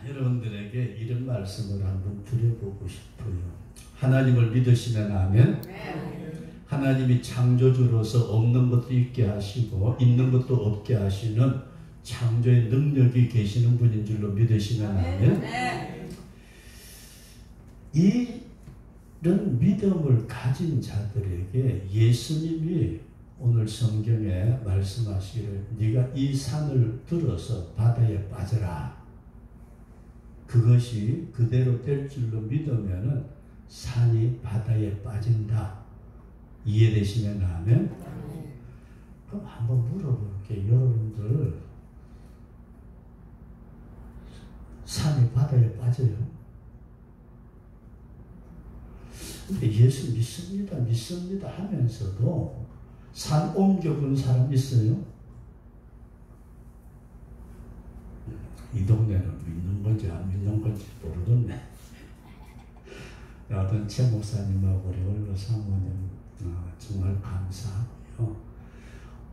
여러분들에게 이런 말씀을 한번 드려보고 싶어요. 하나님을 믿으시면 아멘. 하나님이 창조주로서 없는 것도 있게 하시고 있는 것도 없게 하시는 창조의 능력이 계시는 분인 줄로 믿으시면 아멘. 이런 믿음을 가진 자들에게 예수님이 오늘 성경에 말씀하시기를 네가 이 산을 들어서 바다에 빠져라. 그것이 그대로 될 줄로 믿으면은 산이 바다에 빠진다. 이해되시면 아멘? 그럼 한번 물어볼게요. 여러분들 산이 바다에 빠져요? 근데 예수 믿습니다 하면서도 산 옮겨본 사람 있어요? 이 동네는 믿는 건지 안 믿는 건지 모르겠네. 어떤 최 목사님하고 우리 원로 사모님 정말 감사하고요.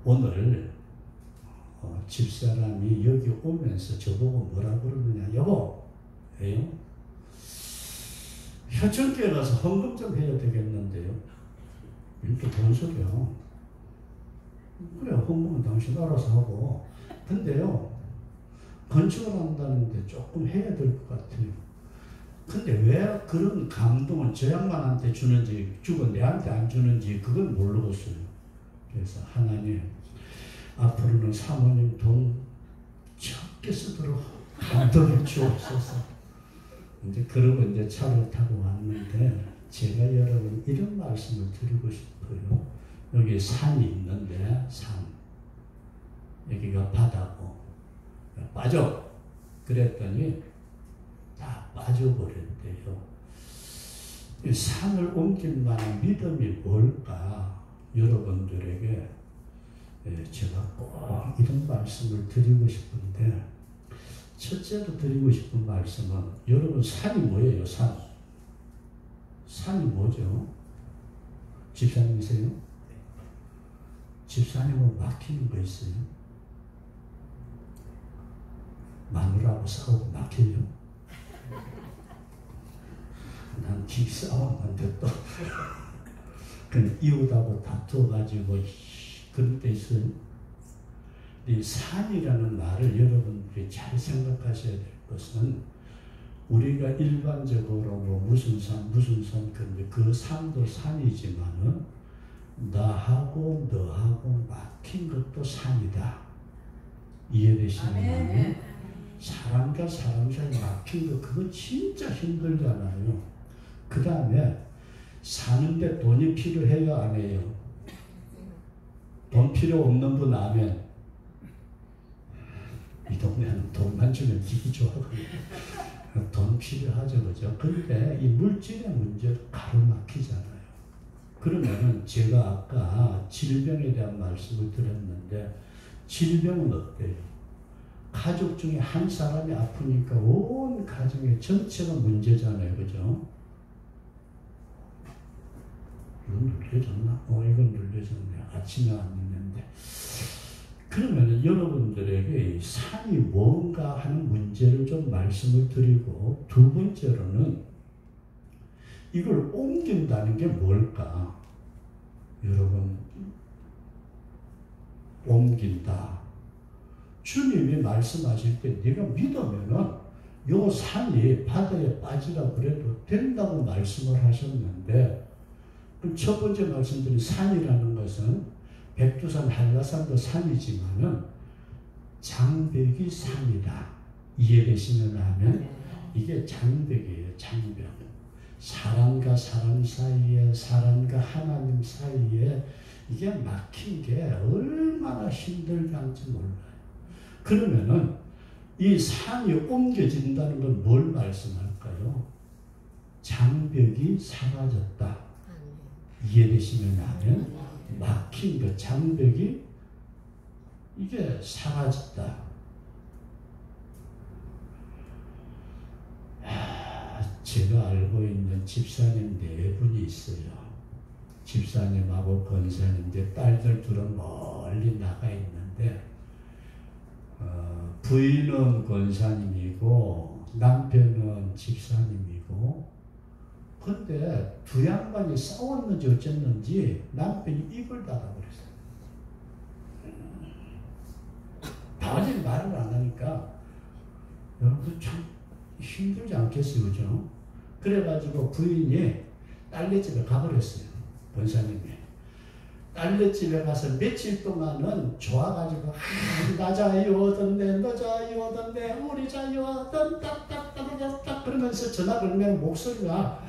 오늘 집사람이 여기 오면서 저보고 뭐라 그러느냐. 여보, 왜요? 혈전교회 가서 헌금 좀 해야 되겠는데요. 이렇게 뭔 소리야. 그래, 헌금은 당신 알아서 하고. 근데요, 건축을 한다는데 조금 해야 될 것 같아요. 근데 왜 그런 감동을 저 양반한테 주는지 주고 내한테 안 주는지 그건 모르겠어요. 그래서 하나님, 앞으로는 사모님 돈 적게 쓰도록 감동해 주옵소서. 이제 그러고 이제 차를 타고 왔는데 제가 여러분 이런 말씀을 드리고 싶어요. 여기 산이 있는데 산, 여기가 바다고 빠져. 그랬더니 다 빠져버렸대요. 이 산을 옮길 만한 믿음이 뭘까? 여러분들에게 제가 꼭 이런 말씀을 드리고 싶은데, 첫째로 드리고 싶은 말씀은 여러분 산이 뭐예요? 산이 뭐죠? 집사님이세요? 집사님은 막히는 거 있어요? 마누라하고 싸우고 막혀요? 난 싸웠는데 또 그냥 이웃하고 다투어가지고 그럴 때 있어요. 이 산이라는 말을 여러분들이 잘 생각하셔야 될 것은, 우리가 일반적으로 뭐 무슨 산 근데 그 산도 산이지만은 나하고 너하고 막힌 것도 산이다. 이해되시나요? 사람과 사람 사이 막힌 거 그거 진짜 힘들잖아요. 그 다음에 사는데 돈이 필요해요, 안 해요? 돈 필요 없는 분 아멘. 이 동네는 돈만 주면 기기 좋아하거든요. 돈 필요하죠, 그죠? 근데 이 물질의 문제로 가로막히잖아요. 그러면은 제가 아까 질병에 대한 말씀을 드렸는데, 질병은 어때요? 가족 중에 한 사람이 아프니까 온 가정의 전체가 문제잖아요, 그죠? 이건 눌려졌나? 이건 눌려졌네. 아침에 안 눌렸는데. 그러면 여러분들에게 산이 뭔가 하는 문제를 좀 말씀을 드리고, 두 번째로는 이걸 옮긴다는 게 뭘까? 여러분, 옮긴다. 주님이 말씀하실 때 네가 믿으면은 요 산이 바다에 빠지라 그래도 된다고 말씀을 하셨는데, 그럼 첫 번째 말씀드린 산이라는 것은 백두산, 한라산도 산이지만은 장벽이 산이다. 이해되시면 하면 이게 장벽이에요. 장벽. 사람과 사람 사이에, 사람과 하나님 사이에 이게 막힌 게 얼마나 힘들간지 몰라요. 그러면은 이 산이 옮겨진다는 건 뭘 말씀할까요? 장벽이 사라졌다. 이해되시면 하면 막힌 그 장벽이 이게 사라졌다. 제가 알고 있는 집사님 4분이 있어요. 집사님하고 권사님인데 딸들 둘은 멀리 나가 있는데, 부인은 권사님이고 남편은 집사님이고, 근데 두 양반이 싸웠는지 어쨌는지 남편이 입을 닫아버렸어요. 다들 말을 안 하니까 여러분 참 힘들지 않겠어요, 그죠? 그래가지고 부인이 딸네 집에 가버렸어요, 권사님이. 딸네 집에 가서 며칠 동안은 좋아가지고 나 자유하던데 너 자유하던데 우리 자유하던 딱딱딱딱딱 그러면서 전화 걸면 목소리가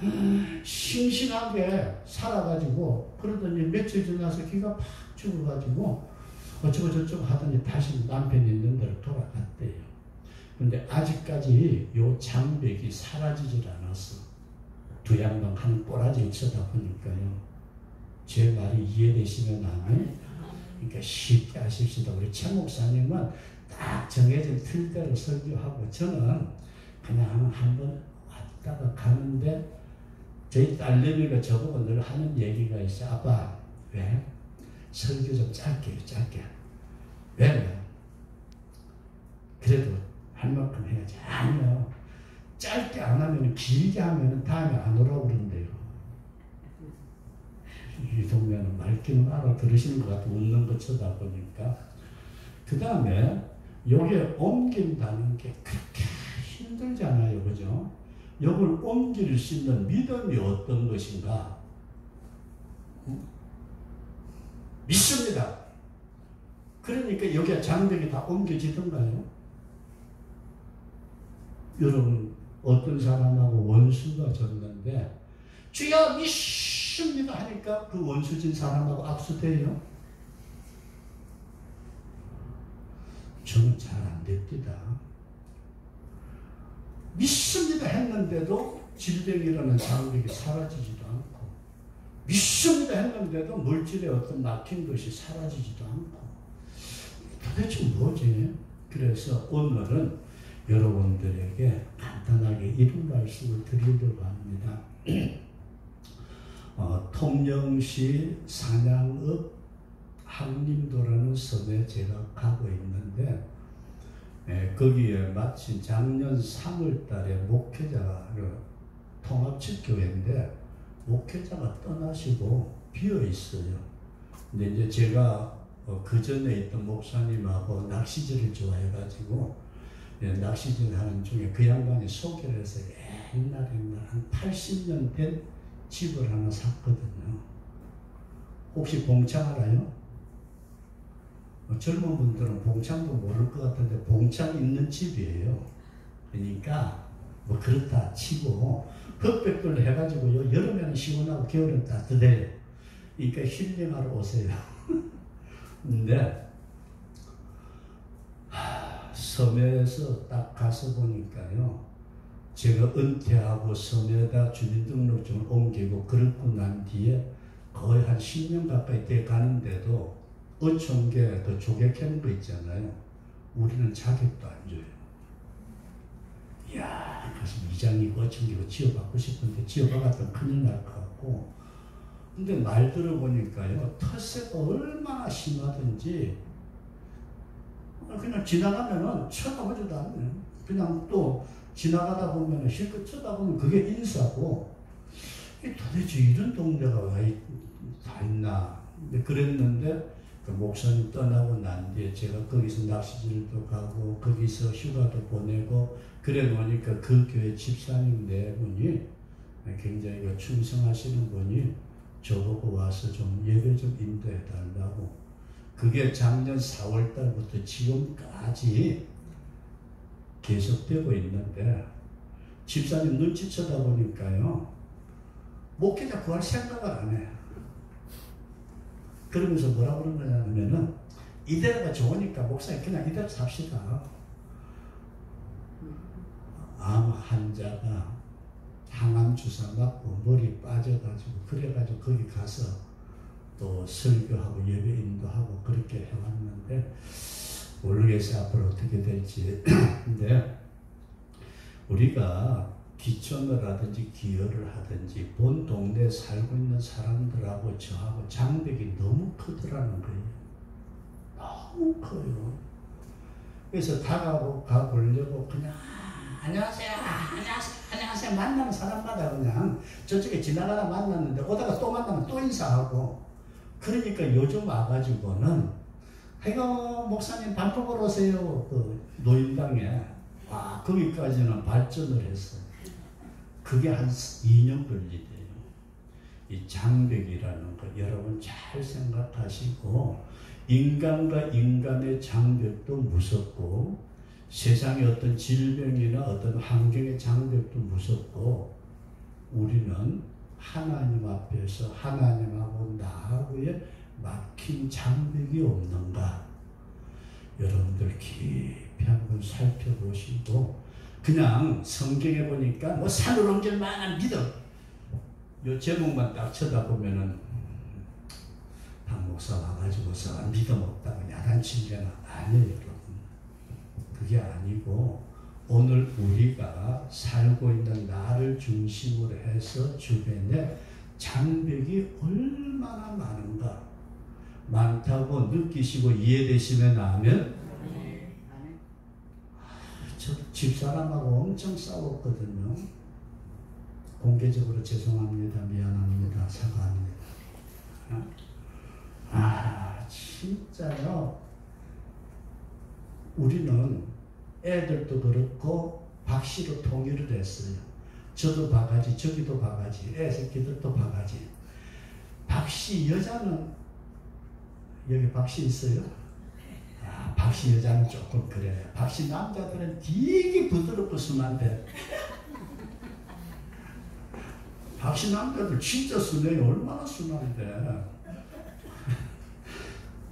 싱싱하게 살아가지고, 그러더니 며칠 지나서 기가 팍 죽어가지고 어쩌고 저쩌고 하더니 다시 남편이 있는 데로 돌아갔대요. 근데 아직까지 요 장벽이 사라지질 않았어. 두 양반 한 꼬라지 쳐다 보니까요. 제 말이 이해되시면 아멘. 그러니까 쉽게 하십시다. 우리 최 목사님은 딱 정해진 틀대로 설교하고, 저는 그냥 한번 왔다가 가는데, 저희 딸내미가 저보고 늘 하는 얘기가 있어. 아빠, 왜? 설교 좀 짧게 해요, 짧게. 왜? 그래도 할 만큼 해야지. 아니요. 짧게 안 하면, 길게 하면 다음에 안 오라고 그런대요. 이 동네는 말귀는 알아들으시는 것 같아. 웃는 거 쳐다보니까. 그 다음에 여기에 옮긴다는 게 그렇게 힘들잖아요, 그죠? 이걸 옮길 수 있는 믿음이 어떤 것인가? 믿습니다. 그러니까 여기에 장벽이 다 옮겨지던가요? 여러분, 어떤 사람하고 원수가 졌는데 주여 믿습니다 하니까 그 원수진 사람하고 악수돼요? 저는 잘 안 됩니다. 믿습니다 했는데도 질병이라는 장벽이 사라지지도 않고, 믿습니다 했는데도 물질의 어떤 막힌 것이 사라지지도 않고, 도대체 뭐지? 그래서 오늘은 여러분들에게 간단하게 이런 말씀을 드리려고 합니다. 통영시 산양읍 항림도라는 섬에 제가 가고 있는데, 거기에 마침 작년 3월 달에 목회자가, 통합측교회인데 목회자가 떠나시고 비어 있어요. 근데 이제 제가 그 전에 있던 목사님하고 낚시질을 좋아해가지고 낚시질 하는 중에 그 양반이 소개를 해서 옛날 한 80년 된 집을 하나 샀거든요. 혹시 봉창 알아요? 젊은 분들은 봉창도 모를 것 같은데 봉창 있는 집이에요. 그러니까 뭐 그렇다 치고 흑백돌로 해가지고요, 여름에는 시원하고 겨울에는 따뜻해요. 그러니까 힐링하러 오세요. 근데 섬에서 딱 가서 보니까요, 제가 은퇴하고 섬에다 주민등록증을 옮기고 그렇고 난 뒤에 거의 한 10년 가까이 돼 가는데도 어촌계 그 조개캐는 거 있잖아요. 우리는 자격도 안 줘요. 이야, 그래서 이장이고 어촌계고 지어받고 싶은데 지어받았던 큰일 날 것 같고. 근데 말 들어보니까요, 텃세가 얼마나 심하든지 그냥 지나가면은 쳐다보지도 않아요. 그냥 또 지나가다 보면은 실컷 쳐다보면 그게 인사고, 도대체 이런 동네가 왜 다 있나. 그랬는데 그 목사님 떠나고 난 뒤에 제가 거기서 낚시질도 가고 거기서 휴가도 보내고 그래 보니까 그 교회 집사님 네 분이 굉장히 충성하시는 분이 저보고 와서 좀 예배 좀 인도해 달라고. 그게 작년 4월 달부터 지금까지 계속되고 있는데, 집사님 눈치 쳐다보니까요, 목회자 구할 생각을 안 해요. 그러면서 뭐라 그런 거냐면은, 이대로가 좋으니까 목사님 그냥 이대로 삽시다. 암 환자가 항암 주사 맞고 머리 빠져가지고 그래가지고 거기 가서 또 설교하고 예배 인도하고 그렇게 해왔는데, 모르겠어요 앞으로 어떻게 될지. 근데 우리가 기촌을 하든지 기여를 하든지 본 동네에 살고 있는 사람들하고 저하고 장벽이 너무 크더라는 거예요. 너무 커요. 그래서 가보려고 그냥 안녕하세요, 안녕하세요, 안녕하세요. 만나는 사람마다 그냥 저쪽에 지나가다 만났는데 오다가 또 만나면 또 인사하고. 그러니까 요즘 와가지고는 아이고 목사님 밥 먹으러 오세요. 그 노인당에 와 거기까지는 발전을 했어요. 그게 한 2년 걸리대요. 이 장벽이라는 거 여러분 잘 생각하시고, 인간과 인간의 장벽도 무섭고 세상의 어떤 질병이나 어떤 환경의 장벽도 무섭고, 우리는 하나님 앞에서 하나님하고 나하고의 막힌 장벽이 없는가, 여러분들 깊이 한번 살펴보시고, 그냥 성경에 보니까 뭐 산을 옮길 만한 믿음, 요 제목만 딱 쳐다보면은 박 목사 와가지고서 믿음 없다고 야단치려나. 아니에요, 여러분. 그게 아니고, 오늘 우리가 살고 있는 나를 중심으로 해서 주변에 장벽이 얼마나 많은가, 많다고 느끼시고 이해되시면 하면, 저 집사람하고 엄청 싸웠거든요. 공개적으로 죄송합니다, 미안합니다, 사과합니다. 진짜요. 우리는 애들도 그렇고 박씨로 통일을 했어요. 저도 바가지, 저기도 바가지, 애 새끼들도 바가지. 박씨 여자는, 여기 박씨 있어요? 박씨 여자는 조금 그래요. 박씨 남자들은 되게 부드럽고 순한데, 박씨 남자들 진짜 순해요. 얼마나 순한데.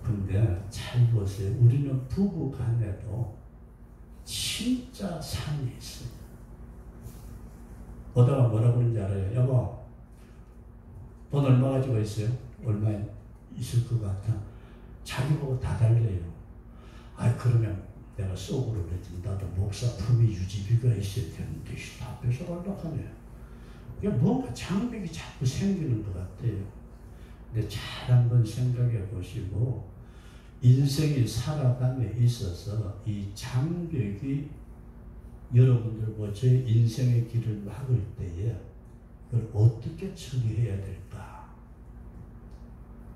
근데 잘 보세요. 우리는 부부 간에도 진짜 산이 있어요. 오다가 뭐라고 그러는지 알아요? 여보, 돈 얼마 가지고 있어요? 얼마 있을 것 같아? 자기 보고 다 달래요. 그러면 내가 속으로 그랬지. 나도 목사 품위 유지비가 있어야 되는데 다 뺏어가려고 하네. 이게 뭔가 장벽이 자꾸 생기는 것 같아요. 근데 잘 한번 생각해 보시고, 인생이 살아감에 있어서 이 장벽이 여러분들 뭐 제 인생의 길을 막을 때에 그걸 어떻게 처리해야 될까?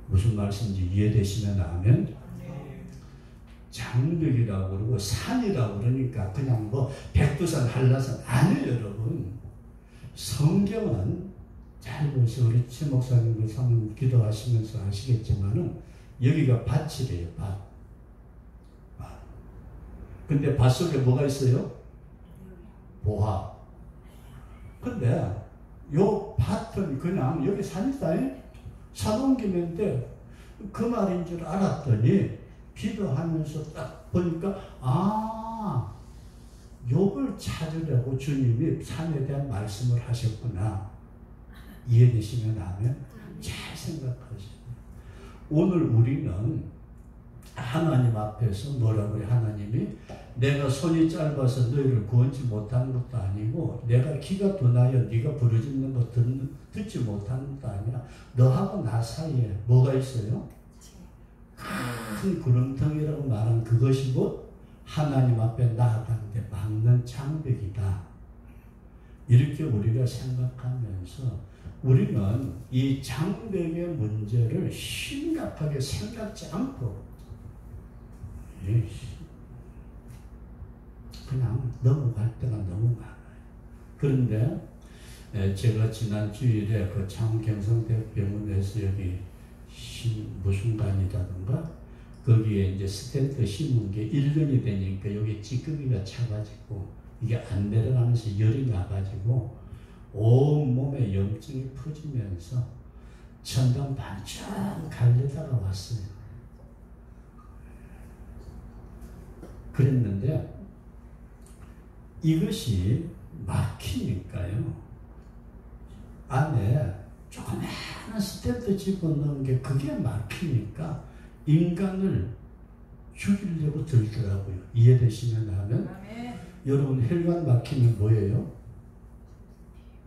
무슨 말씀인지 이해되시면 하면, 장벽이라고 그러고 산이라고 그러니까 그냥 뭐 백두산, 한라산 아니에요, 여러분. 성경은 잘 보세요. 우리 최 목사님도 상 기도하시면서 아시겠지만은 여기가 밭이래요, 밭. 근데 밭 속에 뭐가 있어요? 보화. 근데 요 밭은 그냥 여기 산이다. 산 옮기면 돼. 그 말인 줄 알았더니 기도하면서 딱 보니까 요걸 찾으려고 주님이 산에 대한 말씀을 하셨구나. 이해되시면 하면 잘 생각하세요. 오늘 우리는 하나님 앞에서 뭐라고 해요? 하나님이 내가 손이 짧아서 너희를 구원치 못하는 것도 아니고, 내가 키가 둔하여 네가 부르짖는 거 듣지 못하는 것도 아니라 너하고 나 사이에 뭐가 있어요? 큰 구름텅이라고 말한 그것이 곧 하나님 앞에 나아가는데 막는 장벽이다. 이렇게 우리가 생각하면서 우리는 이 장벽의 문제를 심각하게 생각지 않고 그냥 넘어갈 때가 너무 많아요. 그런데 제가 지난 주일에 그 창경성대병원에서 여기 무슨 관이라든가 거기에 이제 스텐트 심은 게 1년이 되니까 여기 찌꺼기가 차가지고 이게 안 내려가면서 열이 나가지고 온 몸에 염증이 퍼지면서 천장 반짝 갈려다가 왔어요. 그랬는데 이것이 막히니까요. 안에 조그마한 스텐트 집어넣은 게 그게 막히니까 인간을 죽이려고 들더라고요. 이해되시면 하면. 여러분 혈관 막히면 뭐예요?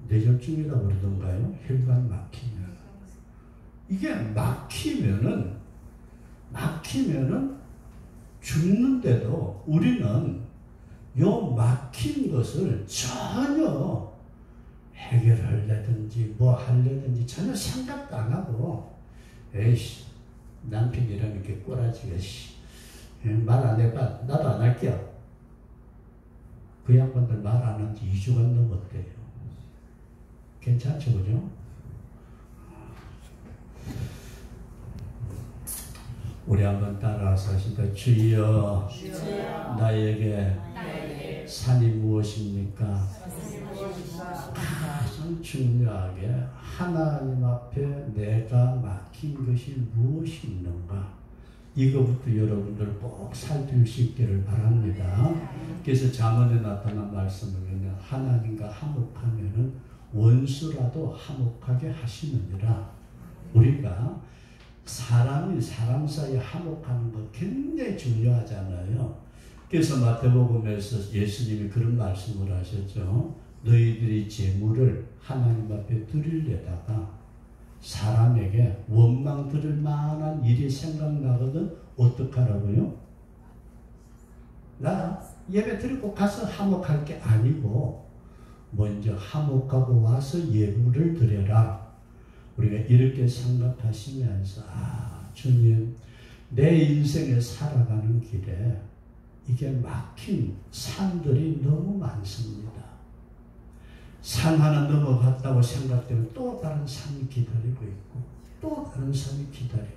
뇌졸중이라고 그러던가요? 혈관 막히면. 이게 막히면은 죽는데도 우리는 요 막힌 것을 전혀 해결하려든지 뭐 하려든지 전혀 생각도 안 하고, 에이씨, 남편이랑 이렇게 꼬라지가, 말 안 해봐. 나도 안 할게요. 그 양반들 말 안 한 지 2주가 넘었대요. 괜찮죠, 그죠? 우리 한번 따라서 하시다. 주여, 나에게 산이 무엇입니까? 가장 중요하게 하나님 앞에 내가 막힌 것이 무엇이 있는가, 이거부터 여러분들 꼭 살필 수 있기를 바랍니다. 그래서 잠언에 나타난 말씀을 보면 하나님과 화목하면은 원수라도 화목하게 하시느니라. 우리가 사람이 사람 사이에 화목하는 거 굉장히 중요하잖아요. 그래서 마태복음에서 예수님이 그런 말씀을 하셨죠. 너희들이 재물을 하나님 앞에 드리려다가 사람에게 원망 들을 만한 일이 생각나거든 어떡하라고요? 나 예배 드리고 가서 화목할 게 아니고 먼저 화목하고 와서 예물을 드려라. 우리가 이렇게 생각하시면서 주님, 내 인생에 살아가는 길에 이게 막힌 산들이 너무 많습니다. 산 하나 넘어갔다고 생각되면 또 다른 산이 기다리고 있고 또 다른 산이 기다리고,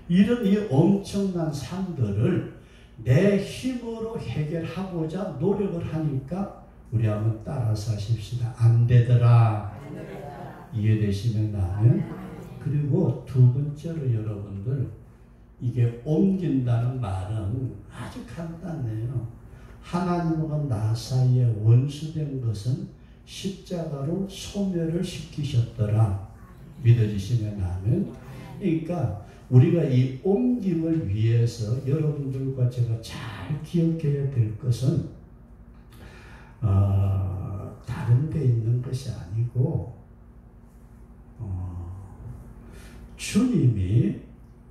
이런 이 엄청난 산들을 내 힘으로 해결하고자 노력을 하니까 우리 한번 따라서 하십시다. 안 되더라. 이해되시면 아멘. 그리고 두 번째로 여러분들, 이게 옮긴다는 말은 아주 간단해요. 하나님과 나 사이에 원수된 것은 십자가로 소멸을 시키셨더라. 믿어지시면 아멘. 그러니까 우리가 이 옮김을 위해서 여러분들과 제가 잘 기억해야 될 것은 다른 데 있는 것이 아니고 주님이,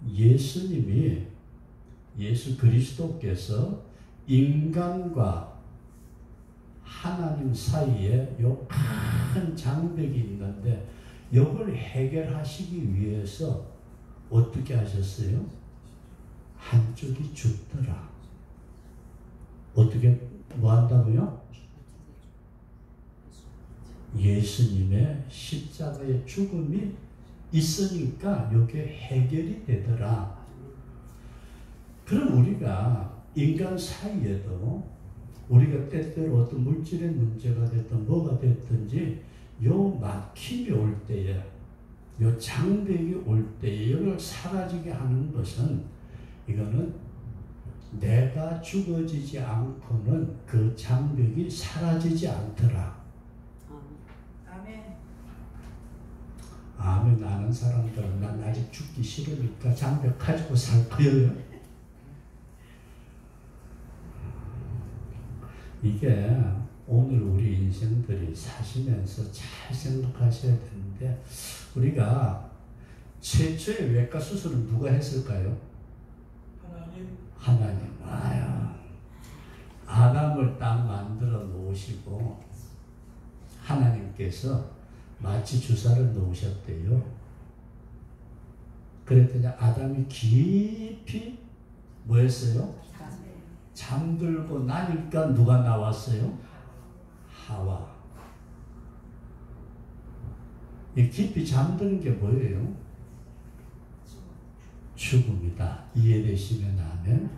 예수님이, 예수 그리스도께서 인간과 하나님 사이에 요 큰 장벽이 있는데 이걸 해결하시기 위해서 어떻게 하셨어요? 한쪽이 죽더라. 어떻게 뭐 한다고요? 예수님의 십자가의 죽음이 있으니까 이게 해결이 되더라. 그럼 우리가 인간 사이에도 우리가 때때로 어떤 물질의 문제가 됐든 뭐가 됐든지 요 막힘이 올 때에, 요 장벽이 올 때에 이걸 사라지게 하는 것은, 이거는 내가 죽어지지 않고는 그 장벽이 사라지지 않더라. 아멘 하는 사람들, 난 아직 죽기 싫으니까 장벽 가지고 살 거예요. 이게 오늘 우리 인생들이 사시면서 잘 생각하셔야 되는데, 우리가 최초의 외과 수술은 누가 했을까요? 하나님. 아담을 딱 만들어 놓으시고 하나님께서 마치 주사를 놓으셨대요. 그랬더니 아담이 깊이 뭐 했어요? 잠들고 나니까 누가 나왔어요? 하와. 이 깊이 잠드는 게 뭐예요? 죽음이다. 이해되시면 아멘.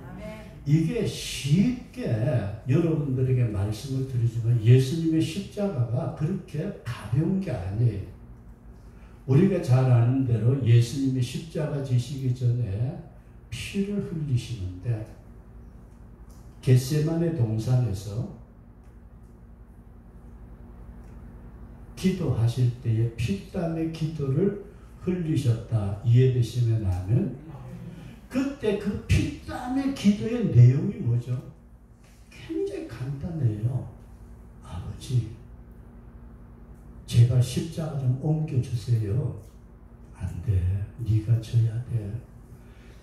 이게 쉽게 여러분들에게 말씀을 드리지만 예수님의 십자가가 그렇게 가벼운 게 아니에요. 우리가 잘 아는 대로 예수님이 십자가 지시기 전에 피를 흘리시는데, 겟세마네 동산에서 기도하실 때에 피땀의 기도를 흘리셨다. 이해되시면 아멘. 그때 그 피땀의 기도의 내용이 뭐죠? 굉장히 간단해요. 아버지, 제발 십자가 좀 옮겨주세요. 안 돼. 네가 져야 돼.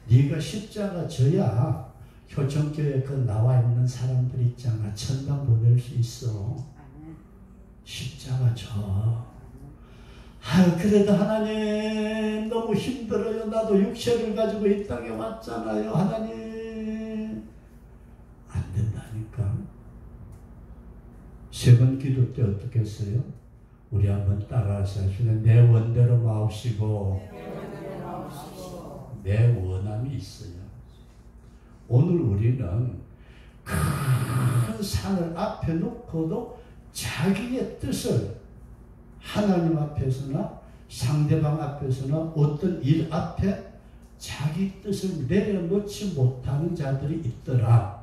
네가 십자가 져야 효청교회 그 나와 있는 사람들 있잖아. 천당 보낼 수 있어. 십자가 져. 아유, 그래도 하나님 너무 힘들어요. 나도 육체를 가지고 이 땅에 왔잖아요. 하나님. 안 된다니까. 세 번 기도 때 어떻게 했어요? 우리 한번 따라서 하시면 내 원대로 마옵시고 내 원함이 있어요. 오늘 우리는 큰 산을 앞에 놓고도 자기의 뜻을 하나님 앞에서나 상대방 앞에서나 어떤 일 앞에 자기 뜻을 내려놓지 못하는 자들이 있더라.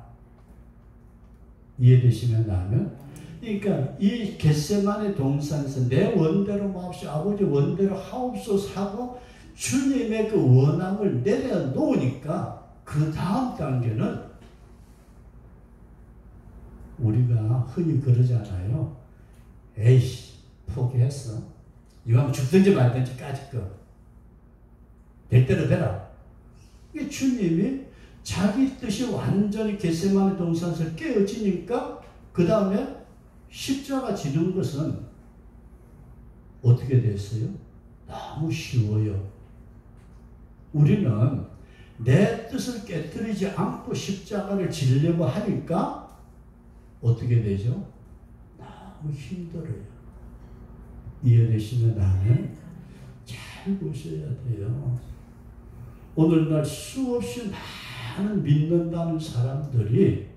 이해되시면 나면? 그러니까 이 겟세마네 동산에서 내 원대로 마옵시고 아버지 원대로 하옵소서 하고 주님의 그 원함을 내려놓으니까 그 다음 단계는 우리가 흔히 그러잖아요. 에이씨 포기했어. 이거 하면 죽든지 말든지 까짓 거. 될 대로 되라. 이게 주님이 자기 뜻이 완전히 겟세마네 동산에서 깨어지니까 그 다음에 십자가 지는 것은 어떻게 됐어요? 너무 쉬워요. 우리는 내 뜻을 깨뜨리지 않고 십자가를 지려고 하니까 어떻게 되죠? 너무 힘들어요. 이해되시면 나는 잘 보셔야 돼요. 오늘날 수없이 많은 믿는다는 사람들이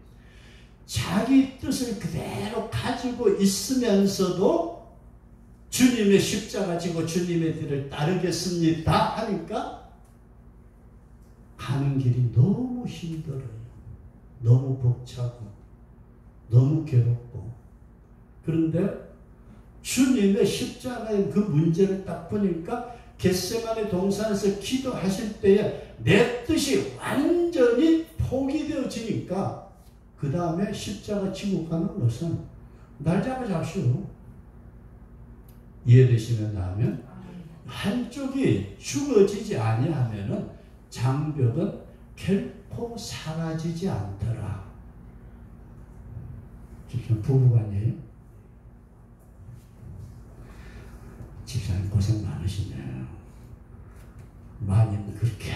자기 뜻을 그대로 가지고 있으면서도 주님의 십자가 지고 주님의 길을 따르겠습니다 하니까 가는 길이 너무 힘들어요. 너무 벅차고 너무 괴롭고. 그런데 주님의 십자가의 그 문제를 딱 보니까 겟세마네 동산에서 기도하실 때에 내 뜻이 완전히 포기되어지니까 그 다음에 십자가 지고 가는 것은 날 잡아잡시오. 이해되시면 나면 한쪽이 죽어지지 아니하면은 장벽은 결코 사라지지 않더라. 지금 부부간이에요. 집사님 고생 많으시네요. 마님 그렇게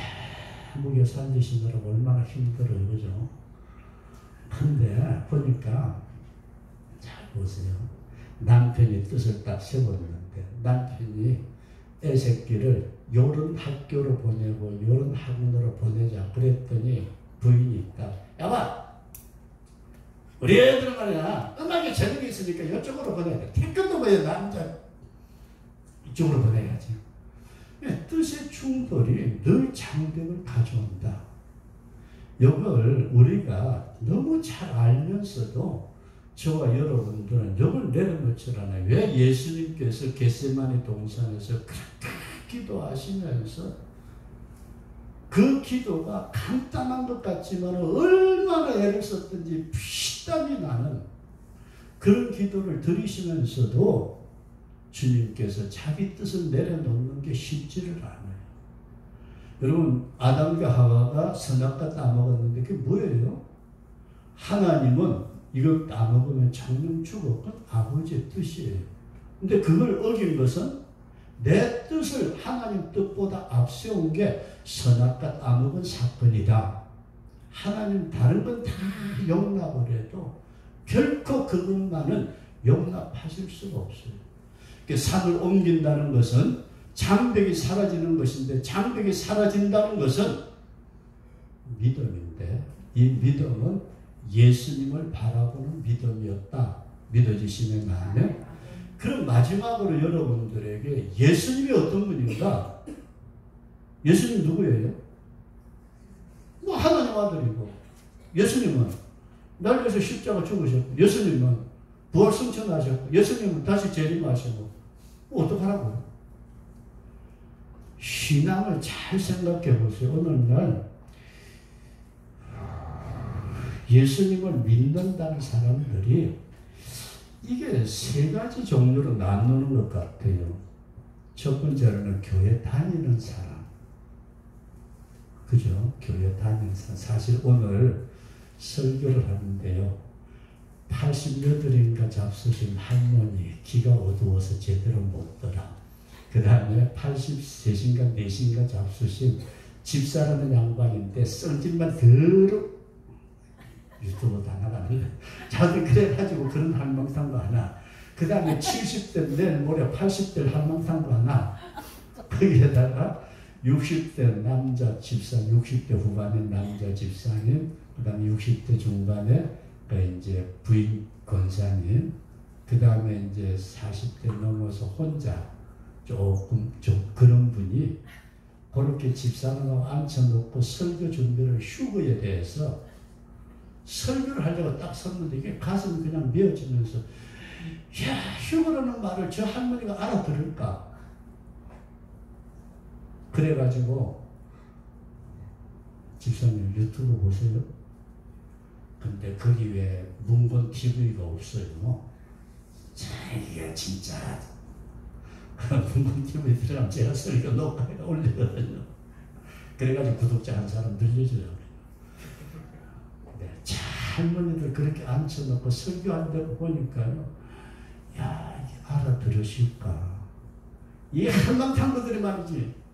무게 살리시느라고 얼마나 힘들어요. 그죠? 근데 보니까 잘 보세요. 남편이 뜻을 딱 세웠는데 남편이 애 새끼를 요런 학교로 보내고 요런 학원으로 보내자 그랬더니 부인이 있다. 야봐! 우리 애들 말이야 음악에 재능이 있으니까 이쪽으로 보내야 돼. 태권도 뭐야 남자 이쪽으로 보내야지. 뜻의 충돌이 늘 장벽을 가져온다. 이걸 우리가 너무 잘 알면서도 저와 여러분들은 이걸 내려놓질 않아요. 왜 예수님께서 겟세마네 동산에서 그렇게 기도하시면서 그 기도가 간단한 것 같지만 얼마나 애를 썼든지 피땀이 나는 그런 기도를 드리시면서도 주님께서 자기 뜻을 내려놓는 게 쉽지를 않아요. 여러분 아담과 하와가 선악과 따먹었는데 그게 뭐예요? 하나님은 이걸 따먹으면 정령 죽어. 그건 아버지의 뜻이에요. 근데 그걸 어긴 것은 내 뜻을 하나님 뜻보다 앞세운 게 선악과 따먹은 사건이다. 하나님 다른 건 다 용납을 해도 결코 그것만은 용납하실 수가 없어요. 산을 옮긴다는 것은 장벽이 사라지는 것인데 장벽이 사라진다는 것은 믿음인데 이 믿음은 예수님을 바라보는 믿음이었다. 믿어지시면 나면 그럼 마지막으로 여러분들에게 예수님이 어떤 분인가? 예수님 누구예요? 뭐 하나님 아들이고 예수님은 날 위해서 십자가 죽으셨고 예수님은 부활 승천하셨고 예수님은 다시 재림하시고 뭐 어떡하라고요? 신앙을 잘 생각해 보세요. 오늘날 예수님을 믿는다는 사람들이 이게 세 가지 종류로 나누는 것 같아요. 첫 번째로는 교회 다니는 사람. 그죠? 교회 다니는 사람. 사실 오늘 설교를 하는데요. 88인가 잡수신 할머니 귀가 어두워서 제대로 못 들어. 그 다음에 83인가 4인가 잡수신 집사라는 양반인데 썰질만 더러 유튜브 다 나가는데 자들 그래가지고 그런 할망상도 하나. 그 다음에 70대 내일 모레 80대 할망상도 하나. 거기에다가 60대 남자 집사, 60대 후반의 남자 집사님, 그 다음에 60대 중반에 이제 부인 권사님, 그 다음에 이제 40대 넘어서 혼자 조금 좀 그런 분이 그렇게 집사람하고 앉혀놓고 설교 준비를 휴거에 대해서 설교를 하려고 딱 섰는데 이게 가슴이 그냥 메어지면서 야, 휴거라는 말을 저 할머니가 알아들을까? 그래가지고 집사님 유튜브 보세요. 근데 거기 왜 문건 TV가 없어요. 자기가 진짜 문건 TV 들어가면 제가 설교 녹화해 올리거든요. 그래가지고 구독자 한 사람 늘려줘요. 네, 할머니들 그렇게 앉혀놓고 설교한다고 보니까요. 야, 이게 알아들으실까? 이 한방탄거들이 말이지.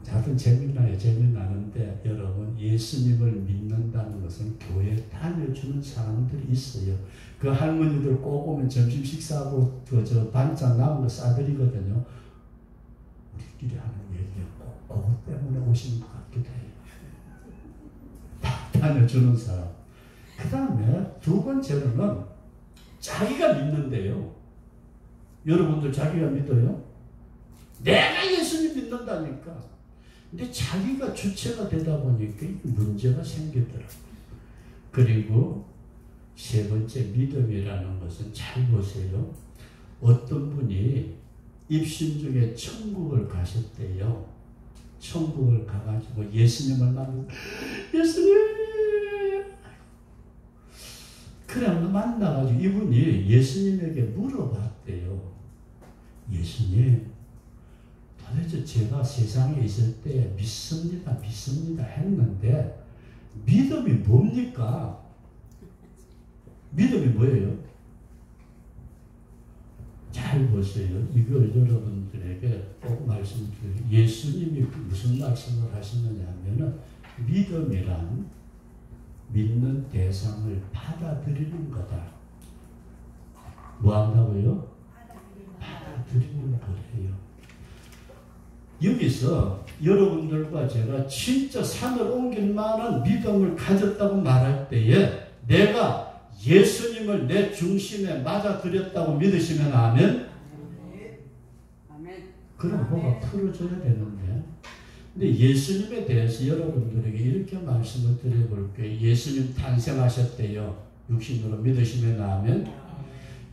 하여튼 재미나는데 여러분 예수님을 믿는다는 것은 교회에 다녀주는 사람들이 있어요. 그 할머니들 꼭 오면 점심 식사하고 저 반찬 남은 거 싸드리거든요. 우리끼리 하는 얘기였고 그것 때문에 오시는 것 같기도 해요. 다녀주는 사람. 그 다음에 두 번째로는 자기가 믿는데요. 여러분들 자기가 믿어요? 내가 예수님 믿는다니까. 근데 자기가 주체가 되다 보니까 문제가 생기더라고요. 그리고 세 번째 믿음이라는 것은 잘 보세요. 어떤 분이 입신 중에 천국을 가셨대요. 천국을 가가지고 예수님을 만나고 예수님! 그래 만나가지고 이분이 예수님에게 물어봤대요. 예수님, 도대체 제가 세상에 있을 때 믿습니다 했는데 믿음이 뭡니까? 믿음이 뭐예요? 잘 보세요. 이걸 여러분들에게 꼭 말씀드려요. 예수님이 무슨 말씀을 하시느냐 하면은 믿음이란 믿는 대상을 받아들이는 거다. 뭐 한다고요? 받아들이는 거예요. 여기서 여러분들과 제가 진짜 산을 옮길 만한 믿음을 가졌다고 말할 때에 내가 예수님을 내 중심에 맞아들였다고 믿으시면 아멘? 그럼 뭐가 풀어져야 되는데. 근데 예수님에 대해서 여러분들에게 이렇게 말씀을 드려볼게요. 예수님 탄생하셨대요. 육신으로 믿으시면 아멘?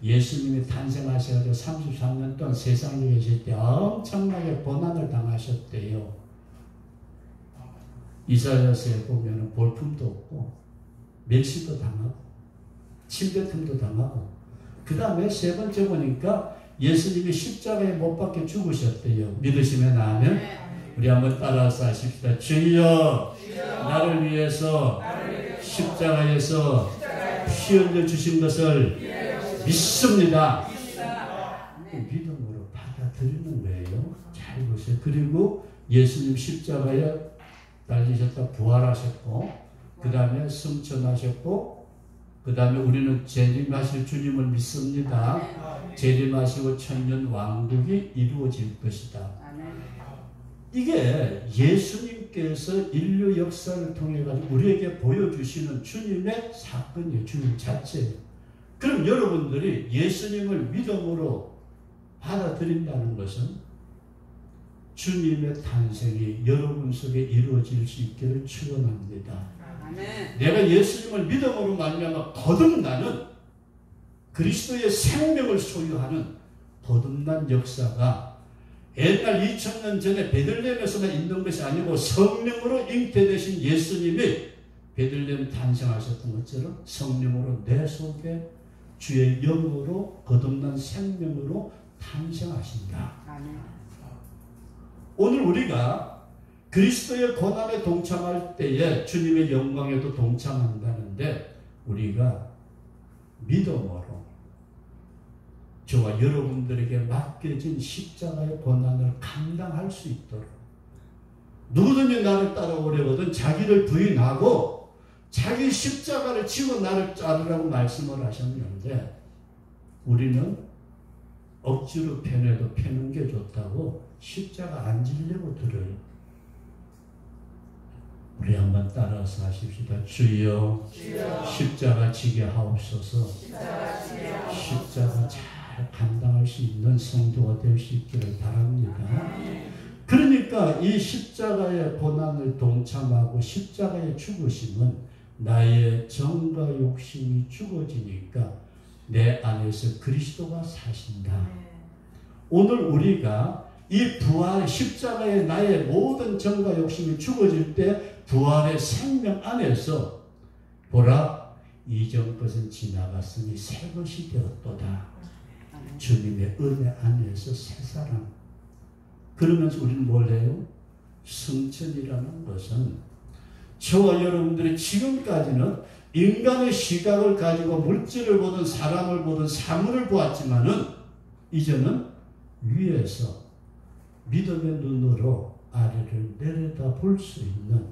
예수님이 탄생하셔서 33년 동안 세상에 계실 때 엄청나게 고난을 당하셨대요. 이사야서에 보면 볼품도 없고 멸시도 당하고 침뱉음도 당하고 그 다음에 세 번째 보니까 예수님이 십자가에 못 박혀 죽으셨대요. 믿으시면 아멘? 우리 한번 따라서 하십시다. 주여 나를 위해서 십자가에서 피 흘려 주신 것을 믿습니다. 믿음으로 받아들이는 거예요. 잘 보세요. 그리고 예수님 십자가에 달리셨다 부활하셨고 그 다음에 승천하셨고 그 다음에 우리는 재림하실 주님을 믿습니다. 재림하시고 천년 왕국이 이루어질 것이다. 이게 예수님께서 인류 역사를 통해 가지고 우리에게 보여주시는 주님의 사건이에요. 주님 자체예요. 그럼 여러분들이 예수님을 믿음으로 받아들인다는 것은 주님의 탄생이 여러분 속에 이루어질 수 있기를 축원합니다. 내가 예수님을 믿음으로 말미암아 거듭나는 그리스도의 생명을 소유하는 거듭난 역사가 옛날 2000년 전에 베들레헴에서만 있는 것이 아니고 성령으로 잉태되신 예수님이 베들레헴 탄생하셨던 것처럼 성령으로 내 속에 주의 영으로 거듭난 생명으로 탄생하신다. 오늘 우리가 그리스도의 고난에 동참할 때에 주님의 영광에도 동참한다는데 우리가 믿음으로 저와 여러분들에게 맡겨진 십자가의 고난을 감당할 수 있도록 누구든지 나를 따라오려거든 자기를 부인하고 자기 십자가를 지고 나를 따르라고 말씀을 하셨는데 우리는 억지로 편해도 편한 게 좋다고 십자가 안 지려고 들어요. 우리 한번 따라서 하십시다. 주여, 십자가 지게 하옵소서. 십자가 잘 감당할 수 있는 성도가 될 수 있기를 바랍니다. 그러니까 이 십자가의 고난을 동참하고 십자가의 죽으심은 나의 정과 욕심이 죽어지니까 내 안에서 그리스도가 사신다. 오늘 우리가 이 부활 십자가의 나의 모든 정과 욕심이 죽어질 때 부활의 생명 안에서 보라 이전 것은 지나갔으니 새 것이 되었도다. 주님의 은혜 안에서 새 사람. 그러면서 우리는 뭘 해요? 승천이라는 것은 저와 여러분들이 지금까지는 인간의 시각을 가지고 물질을 보든 사람을 보든 사물을 보았지만은 이제는 위에서 믿음의 눈으로 아래를 내려다 볼 수 있는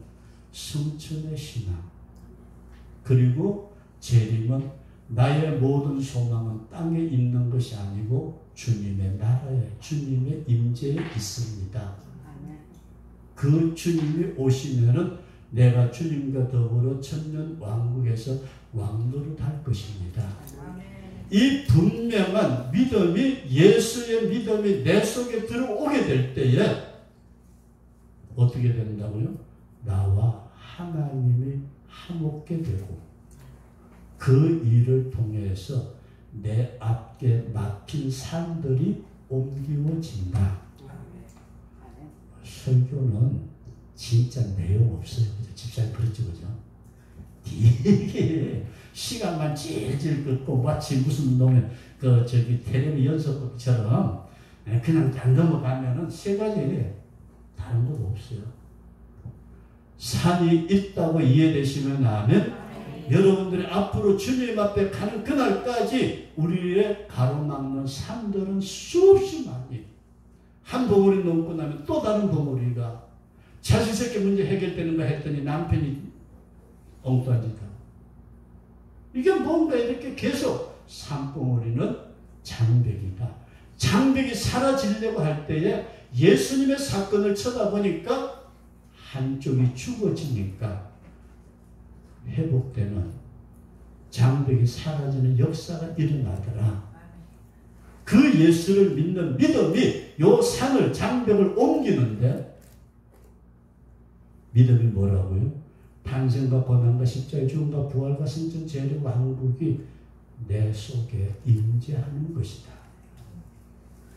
승천의 신앙. 그리고 재림은 나의 모든 소망은 땅에 있는 것이 아니고 주님의 나라에 주님의 임재에 있습니다. 그 주님이 오시면은 내가 주님과 더불어 천년 왕국에서 왕노릇할 것입니다. 이 분명한 믿음이 예수의 믿음이 내 속에 들어오게 될 때에 어떻게 된다고요? 나와 하나님이 화목게 되고 그 일을 통해서 내 앞에 막힌 산들이 옮기워진다. 설교는 진짜 내용 없어요. 집사님 그렇죠, 그죠? 되게 시간만 질질 긋고 마치 무슨 놈의 텔레비 연속극처럼 그냥 잘 넘어가면은 세 가지 다른 거 없어요. 산이 있다고 이해되시면 아멘. 여러분들이 앞으로 주님 앞에 가는 그날까지 우리의 가로막는 산들은 수없이 많이 한 봉우리 넘고 나면 또 다른 봉우리가 자식새끼 문제 해결되는가 했더니 남편이 엉뚱한 짓 하고 이게 뭔가 이렇게 계속 산봉우리는 장벽이다. 장벽이 사라지려고 할 때에 예수님의 사건을 쳐다보니까 한쪽이 죽어지니까 회복되는 장벽이 사라지는 역사가 일어나더라. 그 예수를 믿는 믿음이 요 산을 장벽을 옮기는데 믿음이 뭐라고요? 탄생과 고난과 십자가의 죽음과 부활과 승천 재림 왕국이 내 속에 임재하는 것이다.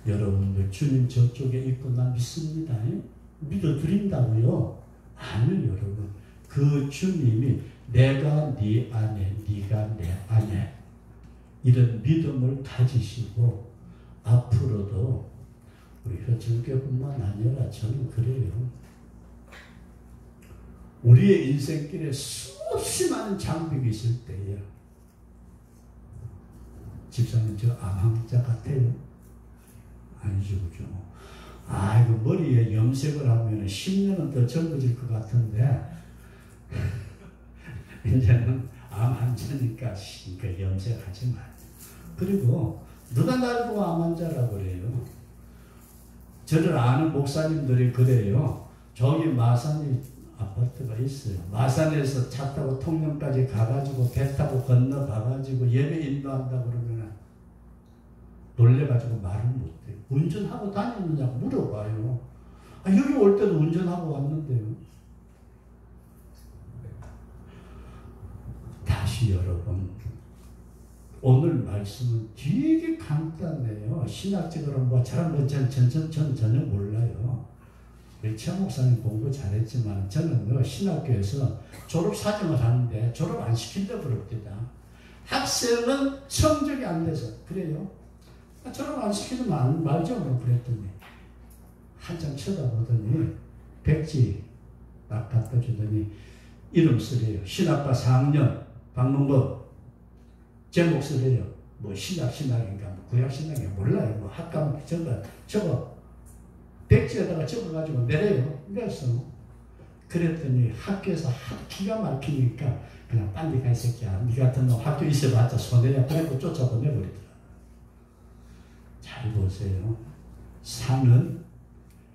여러분들 주님 저쪽에 있고 난 믿습니다. 믿어드린다고요? 아니요 여러분. 그 주님이 내가 네 안에 네가 내 안에 이런 믿음을 가지시고 앞으로도 우리 효천교뿐만 아니라 저는 그래요. 우리의 인생길에 수없이 많은 장벽이 있을 때에 집사님 저 암환자 같아요? 아니죠 그죠? 이거 머리에 염색을 하면 10년은 더 젊어질 것 같은데 이제는 암 환자니까 염색하지 마. 그리고 누가 날 보고 암 환자라고 그래요? 저를 아는 목사님들이 그래요. 저기 마산이 아파트가 있어요. 마산에서 차 타고 통영까지 가가지고 배 타고 건너가가지고 예배 인도한다 그러면 놀래가지고 말을 못해요. 운전하고 다녔느냐고 물어봐요. 여기 올 때도 운전하고 왔는데요. 다시 여러분 오늘 말씀은 되게 간단해요. 신학적으로 뭐 저런 건 전혀 몰라요. 최 목사님 공부 잘했지만 저는 신학교에서 졸업사정을 하는데 졸업 안 시키려고 그럽니다. 학생은 성적이 안 돼서 그래요. 졸업 안 시키면 말죠. 그랬더니 한참 쳐다보더니 백지 딱 갖다 주더니 이름 쓰래요. 신학과 4학년 박문법. 제목 쓰래요. 뭐 신학인가 뭐 구약신학인가 몰라요. 뭐 학과문 저거 백지에다가 적어가지고 내려요. 그래서 그랬더니 학교에서 기가 막히니까 그냥 빨리 가 이 새끼야. 니 같은 놈 학교 있어봤자 손해야. 그래고 쫓아보내버리더라. 잘 보세요. 산은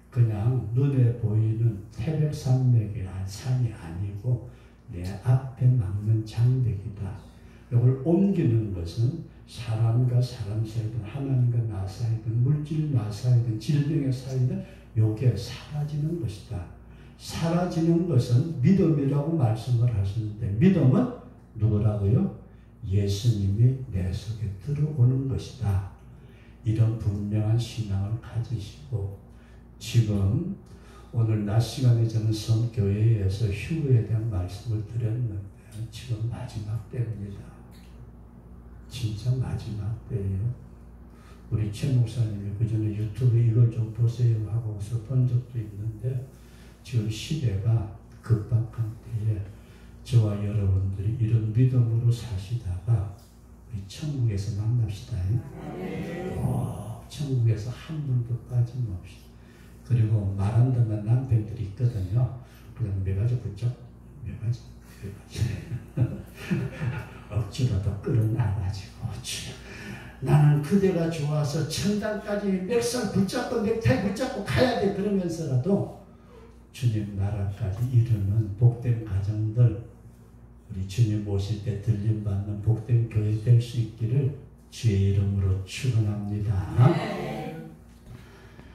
그냥 눈에 보이는 태백산맥이 산이 아니고 내 앞에 막는 장벽이다. 이걸 옮기는 것은 사람과 사람 사이든 하나님과 나 사이든 물질 나 사이든 질병의 사이든 요게 사라지는 것이다. 사라지는 것은 믿음이라고 말씀을 하시는데 믿음은 누구라고요? 예수님이 내 속에 들어오는 것이다. 이런 분명한 신앙을 가지시고 지금 오늘 낮 시간에 저는 성교회에서 휴거에 대한 말씀을 드렸는데 지금 마지막 때입니다. 진짜 마지막 때예요. 우리 최 목사님이 그 전에 유튜브에 이걸 좀 보세요 하고서 본 적도 있는데 지금 시대가 급박한 때에 저와 여러분들이 이런 믿음으로 사시다가 우리 천국에서 만납시다. 천국에서 한 분도 빠짐없이. 그리고 말한다면 남편들이 있거든요. 그냥 매가지 붙잡고 매가지 억지로도 끌어놔가지고 나는 그대가 좋아서 천당까지 멱살 붙잡고 넥타이 붙잡고 가야 돼. 그러면서라도 주님 나라까지 이르는 복된 가정들 우리 주님 오실 때 들림받는 복된 교회 될 수 있기를 주의 이름으로 축원합니다.